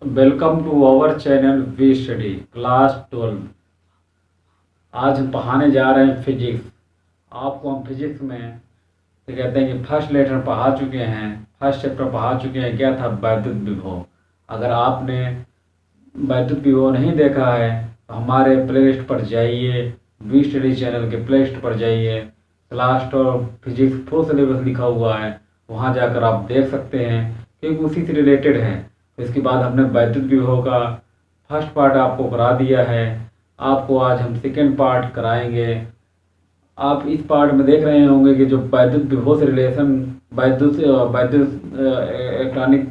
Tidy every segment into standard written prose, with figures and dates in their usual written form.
Welcome to our channel we study class 12। आज हम पढ़ाने जा रहे हैं फिजिक्स। आपको हम फिजिक्स में तो कहते हैं कि फर्स्ट लेटर पढ़ा चुके हैं, फर्स्ट चैप्टर पढ़ा चुके हैं। क्या था? वैद्युत विभव। अगर आपने वैद्युत विभव नहीं देखा है तो हमारे प्ले लिस्ट पर जाइए, वी स्टडी चैनल के प्ले लिस्ट पर जाइए, क्लास 12 फिजिक्स फुल सिलेबस लिखा हुआ है, वहाँ जाकर आप देख सकते हैं क्योंकि उसी से रिलेटेड है। इसके बाद हमने वैद्युत विभव का फर्स्ट पार्ट आपको करा दिया है। आपको आज हम सेकेंड पार्ट कराएंगे। आप इस पार्ट में देख रहे होंगे कि जो वैद्युत विभव से रिलेशन वैद्युत इलेक्ट्रॉनिक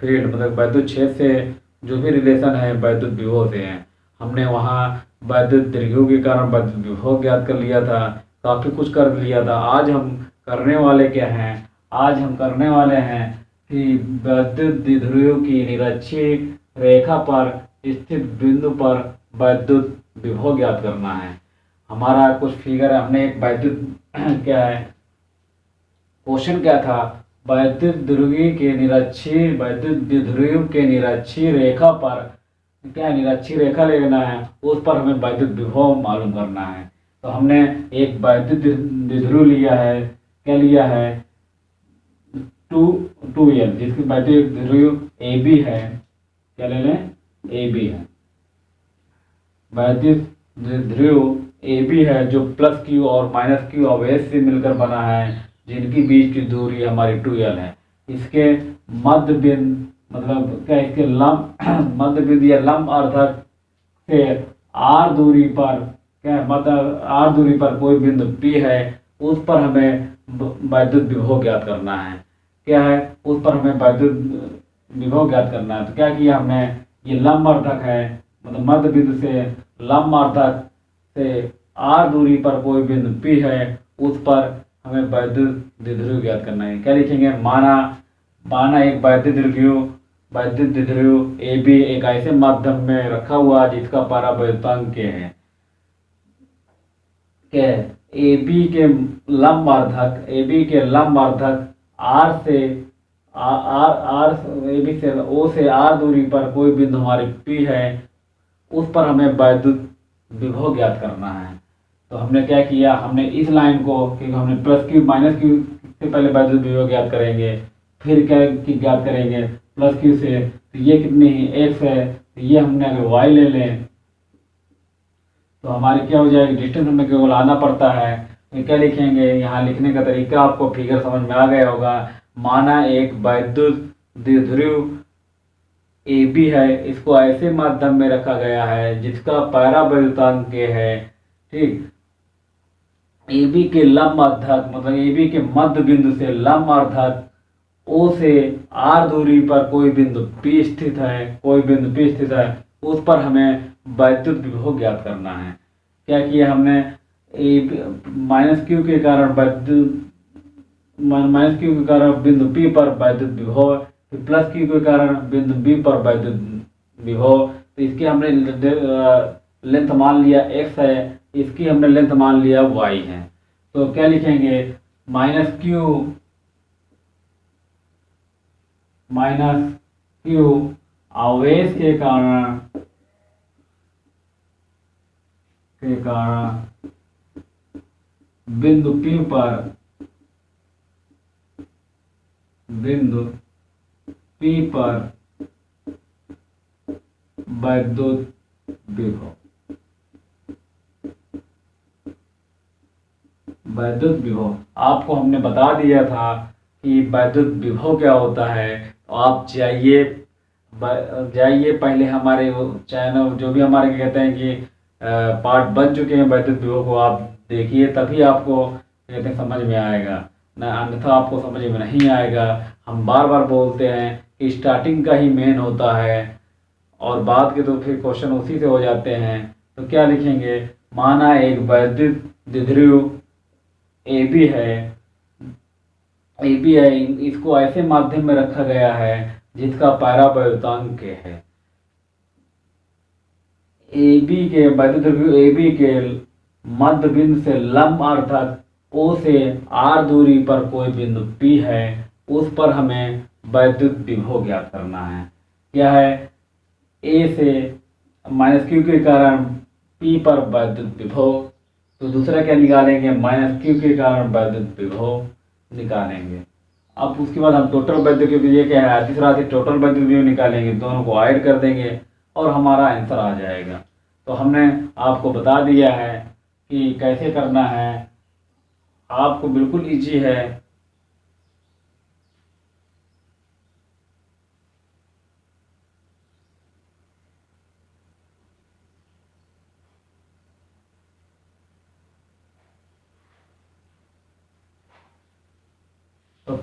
फील्ड मतलब वैद्युत क्षेत्र से जो भी रिलेशन है वैद्युत विभव से हैं। हमने वहाँ वैद्युत द्विध्रुव के कारण वैद्युत विभव ज्ञात कर लिया था, काफ़ी कुछ कर लिया था। आज हम करने वाले क्या हैं? आज हम करने वाले हैं कि वैद्युत द्विध्रुव की निरक्षीय रेखा पर स्थित बिंदु पर वैद्युत विभव ज्ञात करना है। हमारा कुछ फिगर है, हमने एक वैद्युत क्या है क्वेश्चन क्या था, वैद्युत द्विध्रुव के निरक्षीय रेखा पर क्या निरक्षीय रेखा लेना है, उस पर हमें वैद्युत विभव मालूम करना है। तो हमने एक वैद्युत द्विध्रुव लिया है, क्या लिया है 2L, जिसकी वैद्युत द्विध्रुव AB है। क्या ले लें? AB है। वैद्युत द्विध्रुव AB है जो प्लस Q और माइनस Q अवयव से मिलकर बना है, जिनकी बीच की दूरी हमारी 2L है। इसके मध्य बिंदु मतलब क्या, इसके लंब मध्य बिंदु या लंब अर्धक से R दूरी पर क्या मतलब R दूरी पर कोई बिंदु P है, उस पर हमें वैद्युत विभव ज्ञात करना है। क्या है? उस पर हमें वैद्युत विभव ज्ञात करना है। तो क्या किया हमने, ये लंब अर्धक है मतलब मध्य बिंदु से लंब अर्धक से R दूरी पर कोई बिंदु P है, उस पर हमें वैद्युत द्विध्रुव ज्ञात करना है। क्या लिखेंगे? माना एक वैद्युत द्विध्रुव AB एक ऐसे माध्यम में रखा हुआ जिसका परावैद्युतांक K है। क्या है? AB के लंब अर्धक R से AB से O से R दूरी पर कोई बिंदु हमारे P है, उस पर हमें वैद्युत विभव ज्ञात करना है। तो हमने क्या किया, हमने इस लाइन को, क्योंकि हमने प्लस Q माइनस Q से पहले वैद्युत विभव ज्ञात करेंगे, फिर क्या ज्ञात करेंगे प्लस Q से। तो ये कितनी है? X है। तो ये हमने अगर Y ले लें तो हमारी क्या हो जाएगी, डिस्टेंस हमें केवल आना पड़ता है। तो क्या लिखेंगे, यहाँ लिखने का तरीका आपको फिगर समझ में आ गया होगा। माना एक वैद्युत द्विध्रुव AB है, इसको ऐसे माध्यम में रखा गया है जिसका परावैद्युतांक K है। ठीक, AB के लंब अर्धक मतलब AB के मध्य बिंदु से लंब अर्धक O से R दूरी पर कोई बिंदु P स्थित है, उस पर हमें वैद्युत विभव ज्ञात करना है। क्या किया हमने, माइनस Q के कारण बिंदु P पर वैद्युत विभव, फिर प्लस Q के कारण बिंदु B पर वैद्युत विभव। तो इसकी हमने लेंथ मान लिया X है, इसकी हमने लेंथ मान लिया Y है। तो क्या लिखेंगे, माइनस Q आवेश के कारण बिंदु P पर वैद्युत विभव आपको हमने बता दिया था कि वैद्युत विभव क्या होता है। तो आप जाइए पहले हमारे चैनल जो भी हमारे कहते हैं कि पार्ट बन चुके हैं वैद्युत विभव को आप देखिए, तभी आपको कहते हैं समझ में आएगा, ना अन्यथा आपको समझ में नहीं आएगा। हम बार बार बोलते हैं कि स्टार्टिंग का ही मेन होता है और बाद के तो फिर क्वेश्चन उसी से हो जाते हैं। तो क्या लिखेंगे, माना एक वैद्युत द्विध्रुव AB है, इसको ऐसे माध्यम में रखा गया है जिसका परावैद्युतांक K है। वैद्युत द्विध्रुव AB के मध्य बिंदु से लंब अर्थात O से R दूरी पर कोई बिंदु P है, उस पर हमें वैद्युत विभव ज्ञात करना है। क्या है, ए से माइनस क्यू के कारण पी पर वैद्युत विभव, तो दूसरा क्या निकालेंगे, माइनस क्यू के कारण वैद्युत विभव निकालेंगे। अब उसके बाद हम टोटल वैद्युत विभव, ये क्या है, तीसरा से टोटल वैद्युत विभव निकालेंगे, दोनों को ऐड कर देंगे और हमारा आंसर आ जाएगा। तो हमने आपको बता दिया है कि कैसे करना है, आपको बिल्कुल इजी है। तो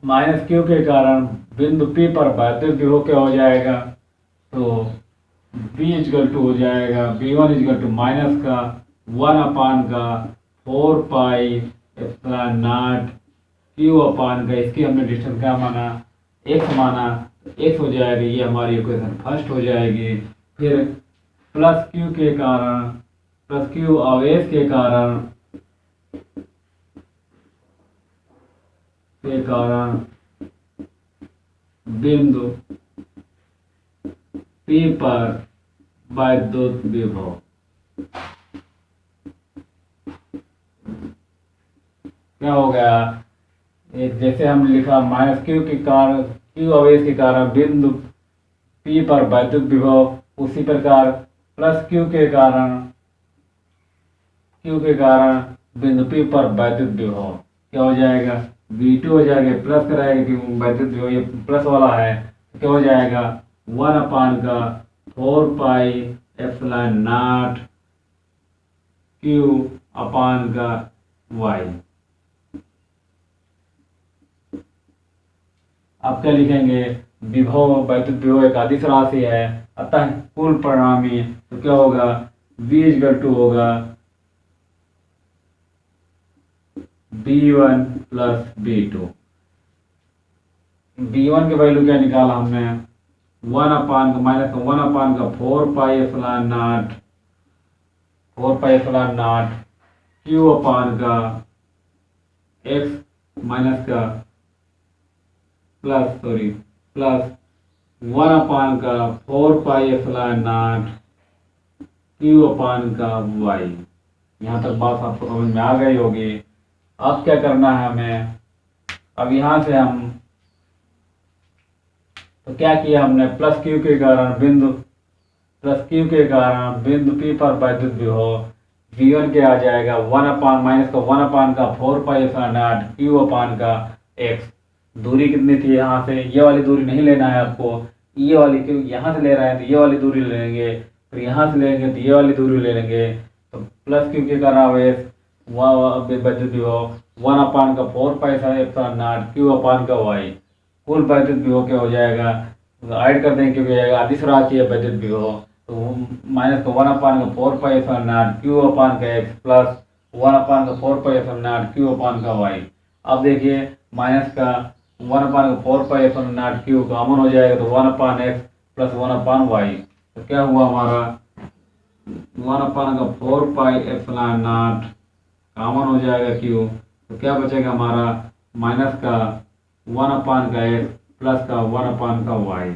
माइनस क्यू के कारण बिंदु P पर वैद्युत विभव क्या हो जाएगा, तो B इजकल टू हो जाएगा B1 इजकल टू माइनस का 1 अपान का 4 पाई एप्सिलॉन नॉट Q अपान का, इसकी हमने डिस्टेंस क्या माना, x माना, x हो जाएगा, ये हमारी इक्वेशन फर्स्ट हो जाएगी। फिर प्लस Q के कारण, प्लस Q आवेश के कारण बिंदु P पर वैद्युत विभव, क्या हो गया, एक जैसे हम लिखा माइनस क्यू के कारण, क्यू आवेश के कारण बिंदु P पर वैद्युत विभव, उसी प्रकार प्लस क्यू के कारण बिंदु P पर वैद्युत विभव क्या हो जाएगा, V2 हो जाएगा, प्लस कराएगा क्योंकि वैद्युत विभव ये प्लस वाला है, तो क्या हो जाएगा 1 अपान का 4 पाई एप्सिलॉन नॉट Q अपान का Y। आप क्या लिखेंगे, विभव वैद्युत विभव एक अदिश राशि है, अतः कुल परिणामी तो क्या होगा, V इजकल टू होगा B1 प्लस B2। B1 की वैल्यू क्या निकाला हमने, 1 अपान का माइनस का 1 अपान का 4 पाई एप्सिलॉन नॉट Q अपान का x माइनस का प्लस 1 अपान का 4 पाई एप्सिलॉन नॉट Q अपान का y। यहाँ तक बात आपको समझ में आ गई होगी। अब क्या करना है हमें, अब यहाँ से हम तो क्या किया हमने, प्लस क्यू के कारण बिंदु P पर वैद्युत विभव V1 के आ जाएगा 1 अपान माइनस का 1 अपान का 4 पाई एप्सिलॉन नॉट Q अपान का x। दूरी कितनी थी, यहाँ से ये वाली दूरी नहीं लेना है आपको, ये वाली, क्योंकि यहाँ से ले रहे हैं तो ये वाली दूरी ले लेंगे, फिर यहाँ से लेंगे तो ये वाली दूरी ले लेंगे। तो प्लस क्यू के कारण आवेश वैद्युत विभव 1 अपान का 4 पाई एप्सिलॉन नॉट Q अपान का y, कुल वैद्युत विभव क्या हो जाएगा, ऐड कर देंगे क्योंकि अदिश राशि है वैद्युत विभव, तो माइनस का 1 अपान का 4 पाई एप्सिलॉन नॉट Q अपान का x प्लस 1 अपान का 4 पाई एप्सिलॉन नॉट Q अपान का y। अब देखिए माइनस का 1 अपान का 4 pi epsilon not Q common हो जाएगा, तो 1 अपान x प्लस 1 अपान y, तो क्या हुआ हमारा 1 अपान का 4 पाई एप्सिलॉन नॉट कॉमन हो जाएगा Q, तो क्या बचेगा हमारा माइनस का 1 अपान का x प्लस का 1 अपान का y।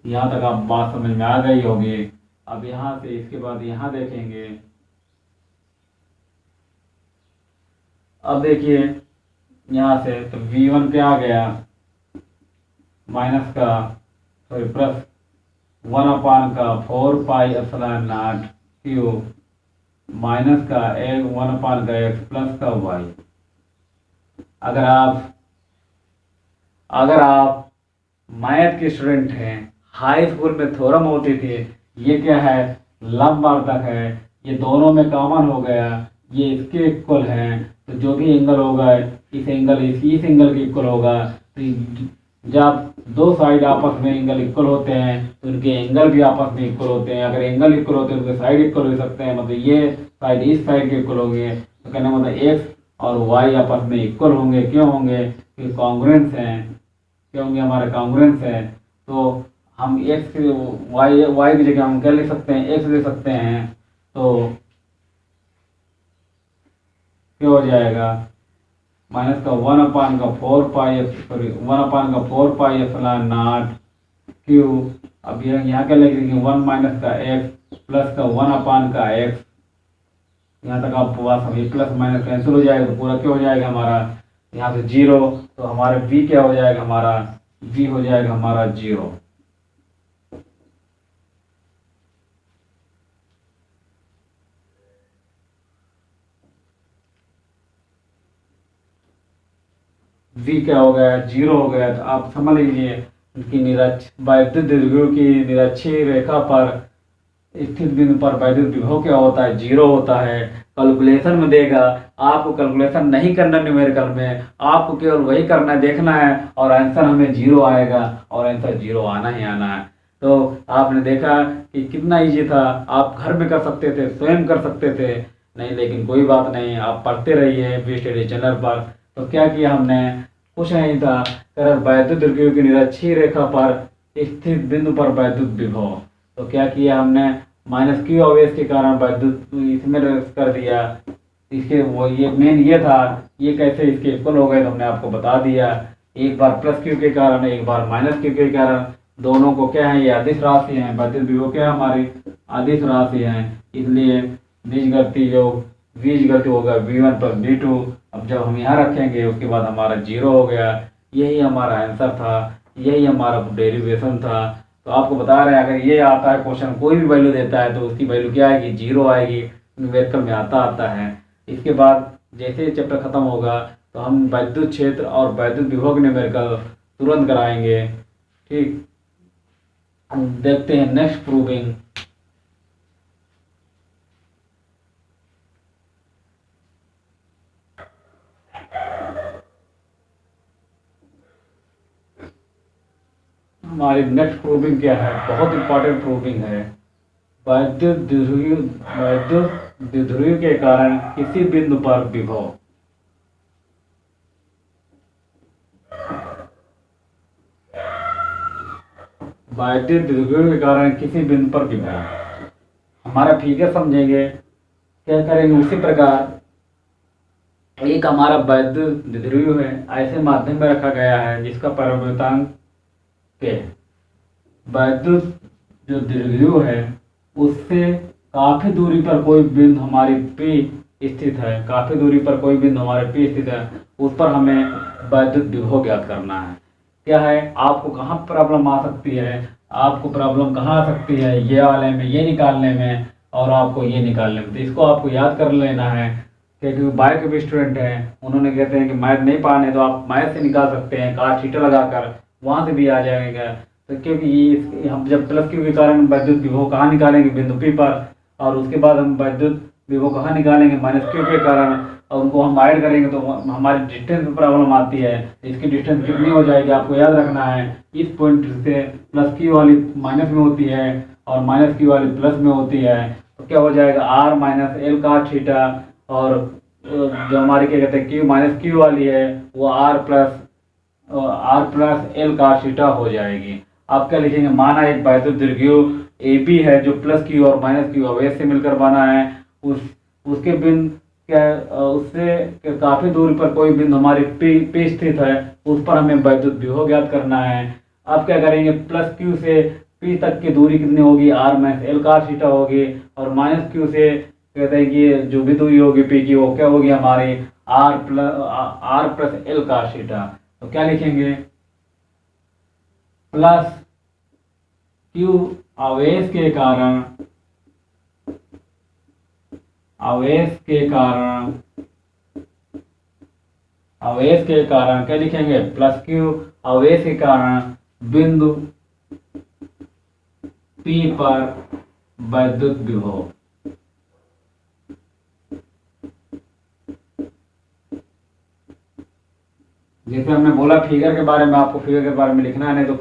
यहाँ तक आप बात समझ में आ गई होगी। अब यहाँ से इसके बाद यहाँ देखेंगे, अब देखिए यहाँ से तो V1 क्या आ गया, माइनस का प्लस 1 अपान का 4 pi epsilon not Q minus का 1 अपान का x प्लस का y। अगर आप मैथ के स्टूडेंट हैं, हाई स्कूल में थ्योरम होती थी, ये क्या है लंबवर्धक है, ये दोनों में कॉमन हो गया, ये इसके इक्वल है, तो जो भी एंगल होगा इस एंगल के इक्वल होगा। तो जब दो साइड आपस में एंगल इक्वल होते हैं तो उनके एंगल भी आपस में इक्वल होते हैं। अगर एंगल इक्वल होते हैं तो उनके साइड इक्वल हो सकते हैं, मतलब ये साइड इस साइड के इक्वल होंगे, तो कहने मतलब x और y आपस में इक्वल होंगे। क्यों होंगे, क्योंकि कॉन्ग्रुएंस हैं, क्या होंगे हमारे कॉन्ग्रुएंस है। तो हम x y की जगह हम क्या लिख सकते हैं, x लिख सकते हैं, तो क्या हो जाएगा माइनस का 1 अपान का 4 पाई एप्सिलॉन नॉट क्यू, अब यहाँ क्या लिख देंगे 1 माइनस का एक्स प्लस का 1 अपान का एक्स। यहाँ तक आप बात समझिए, प्लस माइनस कैंसिल हो जाएगा तो पूरा क्या हो जाएगा हमारा यहाँ से 0, तो हमारा v क्या हो जाएगा, हमारा v हो जाएगा हमारा 0। v क्या हो गया, 0 हो गया। तो आप समझ लीजिए कि वैद्युत द्विध्रुव की निरक्षीय रेखा पर स्थित बिंदु पर वैद्युत विभव क्या होता है, 0 होता है। कैलकुलेशन में देगा, आपको कैलकुलेशन नहीं करना न्यूमेरिकल में, आपको केवल वही करना है, देखना है और आंसर हमें 0 आएगा और आंसर 0 आना ही आना है। तो आपने देखा कि कितना इजी था, आप घर में कर सकते थे, स्वयं कर सकते थे, नहीं लेकिन कोई बात नहीं, आप पढ़ते रहिए बी स्टडी चैनल पर। तो क्या किया हमने, कुछ नहीं था, वैद्युत द्विध्रुव की निरक्षीय रेखा पर स्थित बिंदु पर वैद्युत विभव, तो क्या किया हमने माइनस क्यू आवेश के कारण वैद्युत इसमें कर दिया। इसके वो ये मेन ये था, ये कैसे इसके इक्वल हो गए तो हमने आपको बता दिया। एक बार प्लस क्यू के कारण, एक बार माइनस क्यू के कारण, दोनों को क्या है, ये अदिश राशि है, वैद्युत विभव क्या हमारी अदिश राशि है, इसलिए बीजगणितीय योग बीजगणित होगा v1 प्लस v2। अब जब हम यहाँ रखेंगे उसके बाद हमारा 0 हो गया। यही हमारा आंसर था, यही हमारा डेरिवेशन था। तो आपको बता रहे हैं अगर ये आता है क्वेश्चन, कोई भी वैल्यू देता है तो उसकी वैल्यू क्या आएगी, 0 आएगी, न्यूमेरिकल में आता है। इसके बाद जैसे ही चैप्टर खत्म होगा तो हम वैद्युत क्षेत्र और वैद्युत विभव न्यूमेरिकल तुरंत कराएंगे। ठीक, देखते हैं नेक्स्ट प्रूविंग। हमारी नेक्स्ट प्रूविंग क्या है, बहुत इंपॉर्टेंट प्रूविंग है। वैद्युत द्विध्रुव के कारण किसी बिंदु पर विभव, वैद्युत द्विध्रुव के कारण किसी बिंदु पर विभव, हमारा फिगर समझेंगे, क्या करेंगे उसी प्रकार। एक हमारा वैद्युत द्विध्रुव है, ऐसे माध्यम में रखा गया है जिसका परिवर्तनांक के वैद्युत जो द्विध्रुव है उससे काफी दूरी पर कोई बिंदु हमारी P स्थित है, काफी दूरी पर कोई बिंदु हमारे P स्थित है, उस पर हमें वैद्युत विभव ज्ञात करना है। क्या है, आपको कहाँ प्रॉब्लम आ सकती है, आपको प्रॉब्लम कहाँ आ सकती है, ये वाले में, ये निकालने में और आपको ये निकालने में। तो इसको आपको याद कर लेना है, क्योंकि बायो के भी स्टूडेंट हैं, उन्होंने कहते हैं कि मैथ नहीं पाने तो आप मैथ से निकाल सकते हैं, cos थीटा लगाकर वहाँ से भी आ जाएगा। तो क्योंकि ये हम जब प्लस क्यू के कारण वैद्युत विभव कहाँ निकालेंगे, बिंदु P पर, और उसके बाद हम वैद्युत विभव कहाँ निकालेंगे, माइनस क्यू के कारण, और उनको हम ऐड करेंगे तो हमारी डिस्टेंस में प्रॉब्लम आती है। इसकी डिस्टेंस कितनी हो जाएगी आपको याद रखना है, इस पॉइंट से प्लस क्यू वाली माइनस में होती है और माइनस क्यू वाली प्लस में होती है, तो क्या हो जाएगा r minus L cos theta, और जो हमारी क्या कहते हैं क्यू माइनस क्यू वाली है वो r plus L cos theta हो जाएगी। आप क्या लिखेंगे, माना एक वैद्युत द्विध्रुव AB है जो प्लस क्यू और माइनस क्यू आवेश से मिलकर बना है, उसके बिंदु क्या उससे काफी दूरी पर कोई बिंदु हमारे P स्थित है, उस पर हमें वैद्युत विभव ज्ञात करना है। आप क्या करेंगे, प्लस क्यू से P तक की दूरी कितनी होगी, r minus L cos theta होगी, और माइनस क्यू से कहते हैं कि जो भी दूरी होगी P की वो क्या होगी हमारी r plus L cos theta. तो क्या लिखेंगे, प्लस क्यू आवेश के कारण क्या लिखेंगे, प्लस क्यू आवेश के कारण बिंदु P पर वैद्युत विभव। जैसे हमने बोला फिगर के बारे में, आपको फिगर के बारे में लिखना है, नहीं तो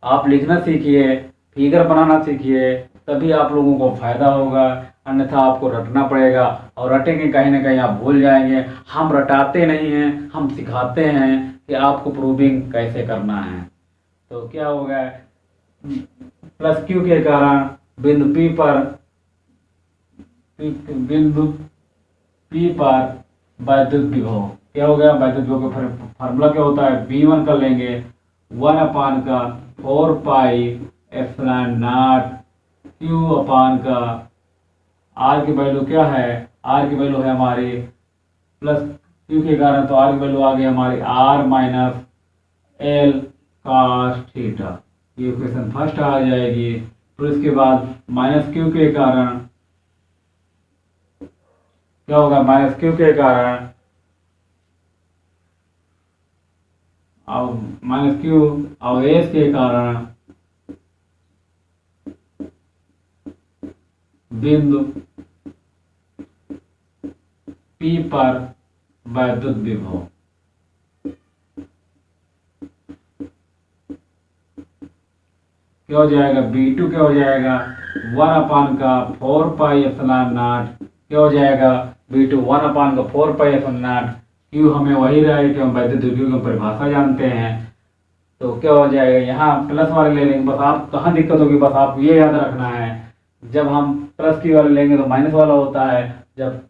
आप लिखना सीखिए, फिगर बनाना सीखिए, तभी आप लोगों को फायदा होगा, अन्यथा आपको रटना पड़ेगा, और रटेंगे कहीं ना कहीं आप भूल जाएंगे। हम रटाते नहीं हैं, हम सिखाते हैं कि आपको प्रूविंग कैसे करना है। तो क्या हो गया, प्लस क्यू के कारण बिंदु P पर वैद्युत विभव क्या हो गया, वैद्युत विभव का फार्मूला क्या होता है, V1 कर लेंगे 1 अपान का 4 पाई एप्सिलॉन नॉट क्यू अपान का आर की वैल्यू क्या है, आर की वैल्यू है हमारी प्लस क्यू के कारण, तो आर की वैल्यू आ गई हमारी r minus l cos theta. ये इक्वेशन फर्स्ट आ जाएगी। फिर इसके बाद माइनस क्यू के कारण क्या होगा, माइनस क्यू के कारण अब माइनस क्यू और एस के कारण बिंदु P पर वैद्युत विभव क्या हो जाएगा, V2 क्या हो जाएगा 1 अपान का 4 पाई एप्सिलॉन नॉट, क्या हो जाएगा V2 1 अपान का 4 पाई एप्सिलॉन नॉट। क्यू हमें वही रहा है कि हम वैद्युत विभव की परिभाषा जानते हैं, तो क्या हो जाएगा यहाँ प्लस वाले ले लेंगे। बस आप कहाँ दिक्कत होगी, बस आप ये याद रखना है, जब हम प्लस की वाले लेंगे तो माइनस वाला होता है, जब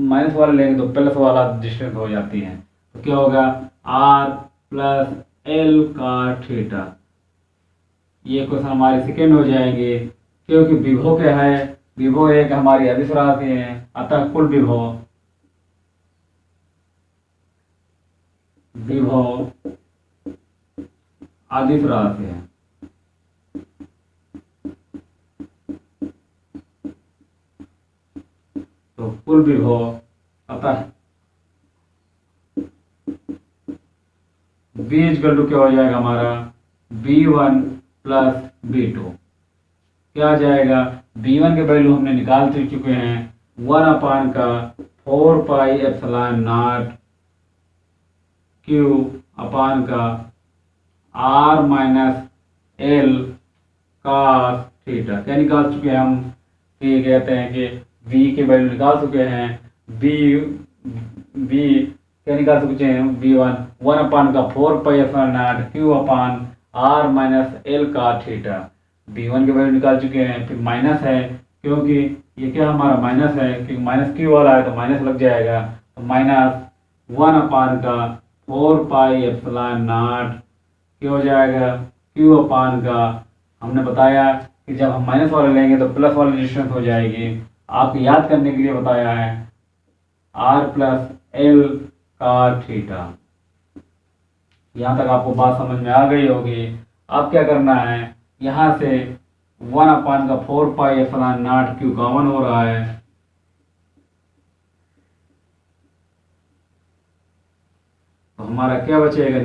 माइनस वाला लेंगे तो प्लस वाला डिस्टेंस हो जाती है। तो क्या होगा आर प्लस एल का थीटा। ये क्वेश्चन हमारे सेकेंड हो जाएंगे, क्योंकि विभव क्या है, विभव एक हमारी अदिश राशि है, अतः कुल विभव अदिश राशि है। तो कुल विभव अतः V इक्वल टू क्या हो जाएगा हमारा V1 प्लस V2। क्या आ जाएगा, V1 के वैल्यू हमने निकाल चुके हैं 1 अपान का 4 पाई एप्सिलॉन नॉट क्यू अपान का R minus l cos theta. क्या निकाल चुके हैं हम, ये कहते हैं कि V के वैल्यू निकाल चुके हैं, V क्या निकाल चुके हैं V1 1 अपान का 4 pi epsilon not Q upon R minus L का थीटा। V1 के वैल्यू निकाल चुके हैं, फिर माइनस है क्योंकि ये क्या हमारा माइनस है, क्योंकि माइनस क्यू वाला है तो माइनस लग जाएगा, तो माइनस 1 अपान का 4 पाई एप्सिलॉन नॉट क्या हो जाएगा क्यू अपान का, हमने बताया कि जब हम माइनस वाले लेंगे तो प्लस वाली डिस्टेंस हो जाएगी, आपको याद करने के लिए बताया है आर प्लस एल का थीटा। यहाँ तक आपको बात समझ में आ गई होगी। अब क्या करना है, यहाँ से 1 अपान का 4 pi epsilon not Q common हो रहा है, तो हमारा क्या बचेगा,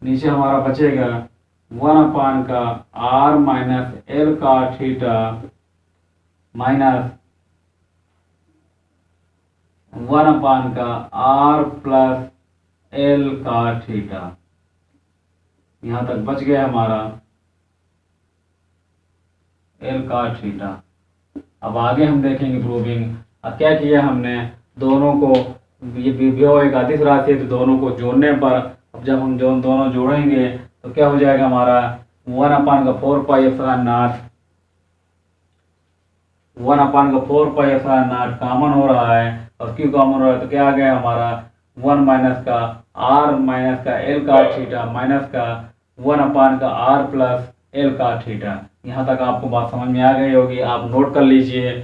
नीचे हमारा बचेगा 1 अपान का R माइनस एल का थीटा माइनस 1 अपान का R प्लस एल का थीटा। यहाँ तक बच गया हमारा एल का थीटा। अब आगे हम देखेंगे प्रूविंग। अब क्या किया हमने, दोनों को, ये विभव एक अदिश राशि है तो दोनों को जोड़ने पर, अब जब हम दोनों जोड़ेंगे तो क्या हो जाएगा हमारा 1 अपान का 4 पाई एप्सिलॉन नॉट, 1 अपान का 4 पाई एप्सिलॉन नॉट कॉमन हो रहा है और क्यू कॉमन हो रहा है, तो क्या आ गया हमारा 1 माइनस का R माइनस का एल का थीटा माइनस का 1 अपान का R प्लस एल का थीटा। यहाँ तक आपको बात समझ में आ गई होगी। आप नोट कर लीजिए,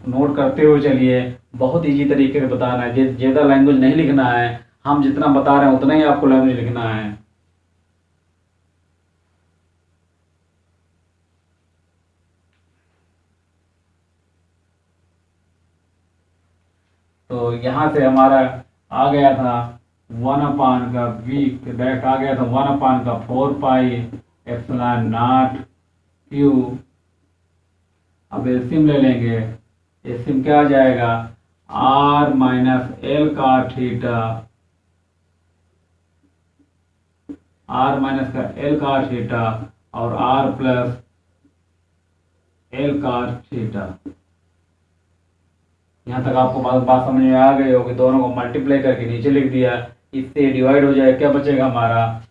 नोट करते हुए चलिए, बहुत इजी तरीके से बताना है, ज़्यादा लैंग्वेज नहीं लिखना है, हम जितना बता रहे हैं उतना ही आपको लैंग्वेज लिखना है। तो यहाँ से हमारा आ गया था 1 अपान का V डायरेक्ट आ गया था 1 अपान का 4 पाई एप्सिलॉन नॉट क्यू। अब एलसीएम ले लेंगे, एलसीएम क्या आ जाएगा R माइनस एल का थीटा, R माइनस का एल का थीटा और R प्लस एल का थीटा। यहाँ तक आपको बात समझ में आ गई होगी। दोनों को मल्टीप्लाई करके नीचे लिख दिया, इससे डिवाइड हो जाए, क्या बचेगा हमारा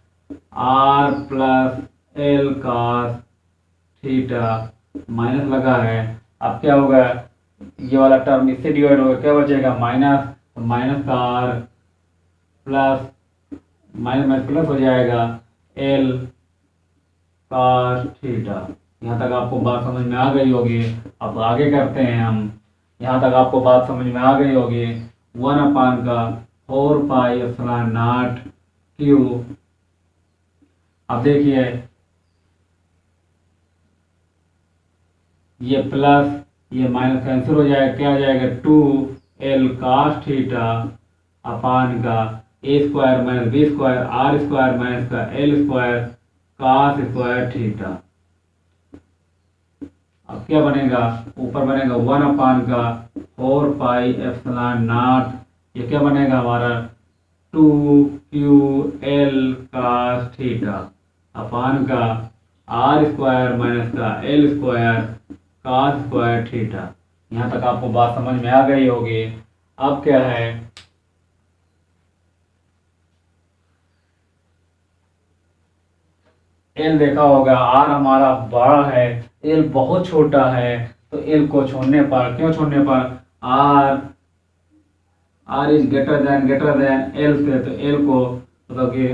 R plus L cos theta minus लगा है। अब क्या होगा, ये वाला टर्म इससे डिवाइड होगा, क्या बचेगा माइनस, माइनस का R plus minus minus plus हो जाएगा एल कॉस थीटा। यहाँ तक आपको बात समझ में आ गई होगी। अब आगे करते हैं हम। यहाँ तक आपको बात समझ में आ गई होगी। 1/4 पाई एप्सिलॉन नॉट क्यू। अब देखिए ये प्लस ये माइनस कैंसिल हो जाएगा, क्या आ जाएगा 2l cos थीटा अपान का a square minus b square r square minus का l square cos square theta. अब क्या बनेगा, ऊपर बनेगा 1/4 पाई एप्सिलॉन नॉट, ये क्या बनेगा हमारा 2ql cos थीटा अपान का r स्क्वायर माइनस का l square cos square theta. यहाँ तक आपको बात समझ में आ गई होगी। अब क्या है, एल देखा होगा, आर हमारा बड़ा है, एल बहुत छोटा है, तो एल को छोड़ने पर, क्यों छोड़ने पर, r is greater than l से, तो एल को मतलब कि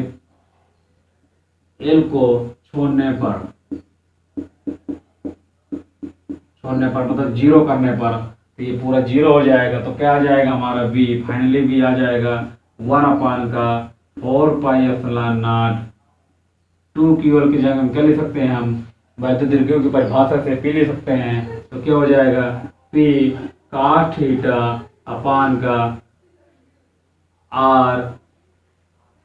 एल को छोड़ने पर मतलब जीरो करने पर, तो ये पूरा जीरो हो जाएगा। तो क्या आ जाएगा हमारा बी, फाइनली बी आ जाएगा 1/4 पाई एप्सिलॉन नॉट 2ql की जगह हम क्या लिख सकते हैं, हम वैद्युत दीर्घियों की परिभाषा से पी लिख सकते हैं। तो क्या हो जाएगा पी cos थीटा अपान का आर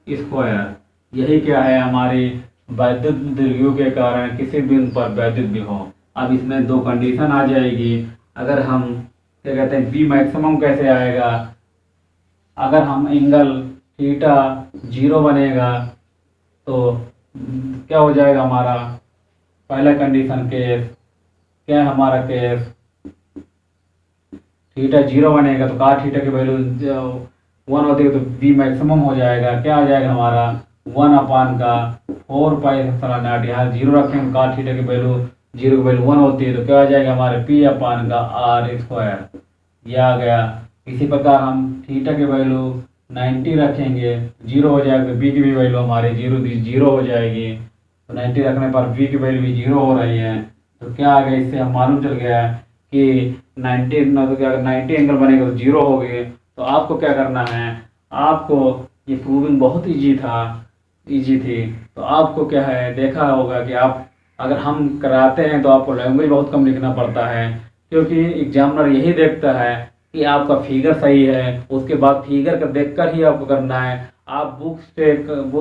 स्क्वायर। यही क्या है हमारी वैद्युत दीर्घियों के कारण किसी बिंदु पर वैद्युत विभव। अब इसमें दो कंडीशन आ जाएगी। अगर हम क्या कहते हैं बी मैक्सिमम कैसे आएगा, अगर हम एंगल थीटा 0 बनेगा तो क्या हो जाएगा हमारा पहला कंडीशन केस, क्या है हमारा केस, थीटा 0 बनेगा तो cos थीटा की वैल्यू 1 होती है, तो बी मैक्सिमम हो जाएगा। क्या आ जाएगा हमारा 1/4 पाई एप्सिलॉन नॉट, यहाँ 0 रखेंगे, cos थीटा की वैल्यू 0 की वैल्यू 1 होती है, तो क्या आ जाएगा हमारे पी अपान का आर स्क्वायर, यह आ गया। इसी प्रकार हम थीटा की वैल्यू 90 रखेंगे, 0 हो जाएगा, तो बी की भी वैल्यू हमारी 0 हो जाएगी। तो 90 रखने पर बी की वैल्यू भी 0 हो रही है। तो क्या आ गया, इससे हम मालूम चल गया कि 90 तो क्या 90 एंगल बनेगा तो 0 हो गए। तो आपको क्या करना है, आपको ये प्रूविंग बहुत ईजी थी। तो आपको क्या है, देखा होगा कि आप अगर हम कराते हैं तो आपको लैंग्वेज बहुत कम लिखना पड़ता है, क्योंकि एग्जामिनर यही देखता है कि आपका फिगर सही है, उसके बाद फिगर का देखकर ही आपको करना है। आप बुक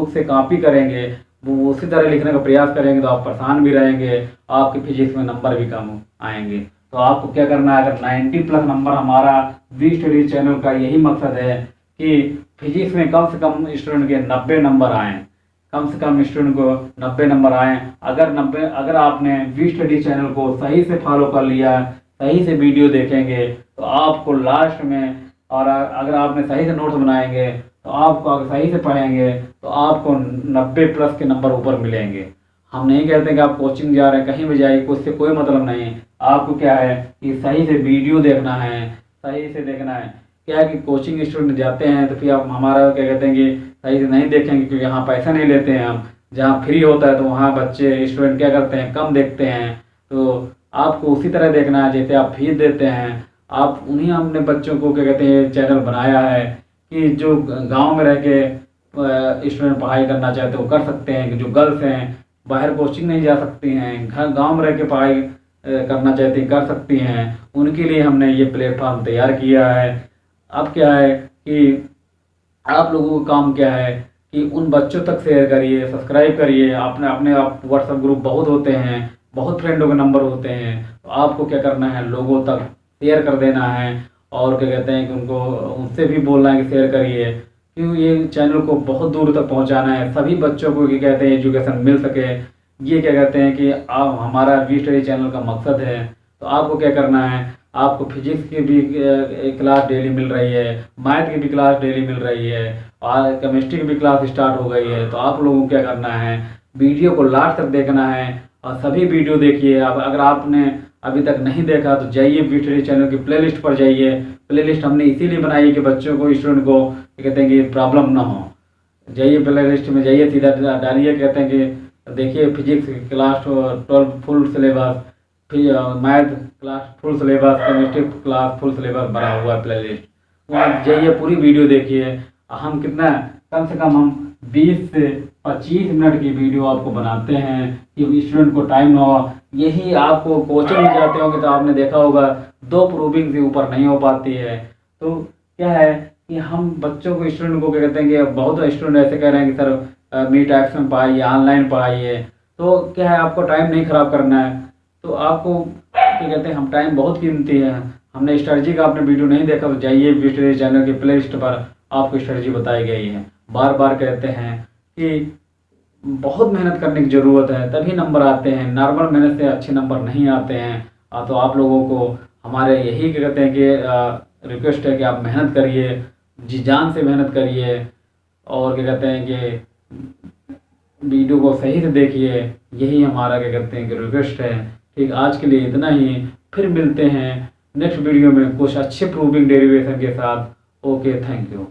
से कॉपी करेंगे, वो उसी तरह लिखने का प्रयास करेंगे तो आप परेशान भी रहेंगे, आपके फिजिक्स में नंबर भी कम आएंगे। तो आपको क्या करना है, अगर 90+ नंबर, हमारा वी स्टडी चैनल का यही मकसद है कि फिजिक्स में कम से कम स्टूडेंट के 90 नंबर आएँ, कम से कम स्टूडेंट को 90 नंबर आए। अगर आपने वी स्टडी चैनल को सही से फॉलो कर लिया, सही से वीडियो देखेंगे, तो आपको लास्ट में, और अगर आपने सही से नोट्स बनाएंगे, तो आपको अगर सही से पढ़ेंगे तो आपको 90+ के नंबर ऊपर मिलेंगे। हम नहीं कहते कि आप कोचिंग जा रहे हैं, कहीं भी जाइए, उससे कोई मतलब नहीं। आपको क्या है कि सही से वीडियो देखना है, सही से देखना है। क्या है कि कोचिंग स्टूडेंट जाते हैं तो फिर आप हमारा क्या कहते हैं कि सही से नहीं देखेंगे, क्योंकि यहाँ पैसा नहीं लेते हैं हम। जहाँ फ्री होता है तो वहाँ बच्चे स्टूडेंट क्या करते हैं, कम देखते हैं। तो आपको उसी तरह देखना है जैसे आप फीस देते हैं। आप उन्हीं अपने बच्चों को क्या कहते हैं चैनल बनाया है कि जो गांव में रह के स्टूडेंट पढ़ाई करना चाहते हैं वो कर सकते हैं, कि जो गर्ल्स हैं बाहर कोचिंग नहीं जा सकती हैं, घर गाँव में रह के पढ़ाई करना चाहती कर सकती हैं, उनके लिए हमने ये प्लेटफॉर्म तैयार किया है। अब क्या है कि आप लोगों का काम क्या है कि उन बच्चों तक शेयर करिए, सब्सक्राइब करिए। अपने आप व्हाट्सएप ग्रुप बहुत होते हैं, बहुत फ्रेंडों के नंबर होते हैं, तो आपको क्या करना है, लोगों तक शेयर कर देना है। और क्या कहते हैं कि उनको उनसे भी बोलना है कि शेयर करिए, क्योंकि ये चैनल को बहुत दूर तक पहुंचाना है, सभी बच्चों को क्या कहते हैं एजुकेशन मिल सके। ये क्या कहते हैं कि आप हमारा वी स्टडी चैनल का मकसद है। तो आपको क्या करना है, आपको फिजिक्स की भी क्लास डेली मिल रही है, मैथ की भी क्लास डेली मिल रही है, और केमिस्ट्री की भी क्लास स्टार्ट हो गई है। तो आप लोगों को क्या करना है, वीडियो को लास्ट तक देखना है और सभी वीडियो देखिए। अब अगर आपने अभी तक नहीं देखा तो जाइए वी स्टडी चैनल की प्लेलिस्ट पर जाइए। प्लेलिस्ट हमने इसीलिए बनाई है कि बच्चों को, स्टूडेंट को क्या कहते हैं कि प्रॉब्लम ना हो। जाइए प्ले लिस्ट में जाइए, सीधा डालिए, कहते हैं कि देखिए फिजिक्स क्लास 12 फुल सिलेबस, फिर math class full syllabus, chemistry class full syllabus बना हुआ है प्ले लिस्ट। वहाँ जाइए, पूरी वीडियो देखिए। हम कितना कम से कम हम 20 से 25 मिनट की वीडियो आपको बनाते हैं कि स्टूडेंट को टाइम ना हो। यही आपको कोचिंग में जाते होंगे तो आपने देखा होगा 2 प्रूविंग से ऊपर नहीं हो पाती है। तो क्या है कि हम बच्चों को, स्टूडेंट को क्या कहते हैं कि बहुत स्टूडेंट ऐसे कह रहे हैं कि सर मीट ऐप्स में पढ़ाइए, ऑनलाइन पढ़ाइए। तो क्या है, आपको टाइम नहीं ख़राब करना है, तो आपको क्या कहते हैं, हम टाइम बहुत कीमती है। हमने स्ट्रेटजी का आपने वीडियो नहीं देखा तो जाइए विस्टेज चैनल के प्ले लिस्ट पर, आपको स्ट्रेटजी बताई गई है। बार बार कहते हैं कि बहुत मेहनत करने की ज़रूरत है तभी नंबर आते हैं, नॉर्मल मेहनत से अच्छे नंबर नहीं आते हैं। तो आप लोगों को हमारे यही क्या कहते हैं कि रिक्वेस्ट है कि आप मेहनत करिए, जी जान से मेहनत करिए, और क्या कहते हैं कि वीडियो को सही से देखिए। यही हमारा क्या कहते हैं कि रिक्वेस्ट है। ठीक, आज के लिए इतना ही। फिर मिलते हैं नेक्स्ट वीडियो में कुछ अच्छे प्रूविंग डेरिवेशन के साथ। Okay, thank you.